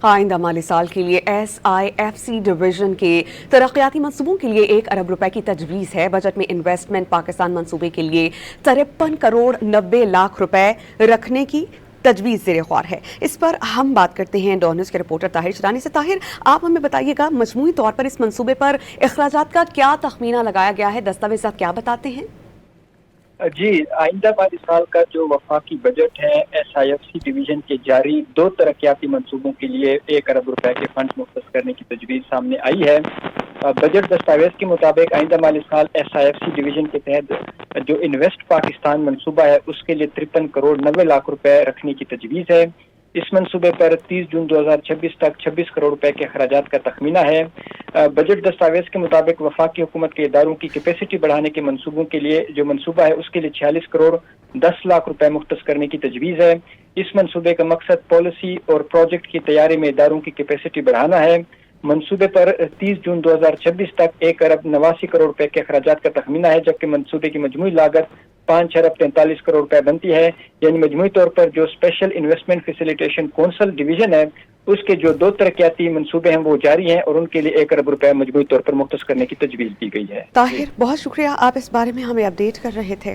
آئندہ مالی سال کے لیے SIFC ڈویژن کے ترقیاتی منصوبوں کے لیے 1 ارب روپے کی تجویز ہے۔ بجٹ میں انویسٹمنٹ پاکستان منصوبے کے لیے 53 کروڑ 90 لاکھ روپے رکھنے کی تجویز زیر غور ہے۔ اس پر ہم بات کرتے ہیں ڈان نیوز کے رپورٹر طاہر شرانی سے۔ طاہر، آپ ہمیں بتائیے گا مجموعی طور پر اس منصوبے پر اخراجات کا کیا تخمینہ لگایا گیا ہے؟ دستاویزات کیا بتاتے ہیں؟ جی، آئندہ مالی سال کا جو وفاقی بجٹ ہے SIFC ڈویژن کے جاری 2 ترقیاتی منصوبوں کے لیے 1 ارب روپے کے فنڈ مختص کرنے کی تجویز سامنے آئی ہے۔ بجٹ دستاویز کے مطابق آئندہ مالی سال SIFC ڈویژن کے تحت جو انویسٹ پاکستان منصوبہ ہے اس کے لیے 53 کروڑ 90 لاکھ روپے رکھنے کی تجویز ہے۔ اس منصوبے پر 30 جون 2026 تک 26 کروڑ روپے کے اخراجات کا تخمینہ ہے۔ بجٹ دستاویز کے مطابق وفاقی حکومت کے اداروں کی کیپیسٹی بڑھانے کے منصوبوں کے لیے جو منصوبہ ہے اس کے لیے 46 کروڑ 10 لاکھ روپے مختص کرنے کی تجویز ہے۔ اس منصوبے کا مقصد پالیسی اور پروجیکٹ کی تیاری میں اداروں کی کیپیسٹی بڑھانا ہے۔ منصوبے پر 30 جون 2026 تک 1 ارب 89 کروڑ روپے کے اخراجات کا تخمینہ ہے، جبکہ منصوبے کی مجموعی لاگت 5 ارب 43 کروڑ روپے بنتی ہے۔ یعنی مجموعی طور پر جو special investment facilitation council division ہے اس کے جو 2 ترقیاتی منصوبے ہیں وہ جاری ہیں اور ان کے لیے 1 ارب روپے مجموعی طور پر مختص کرنے کی تجویز دی گئی ہے۔ طاہر، بہت شکریہ، آپ اس بارے میں ہمیں اپڈیٹ کر رہے تھے۔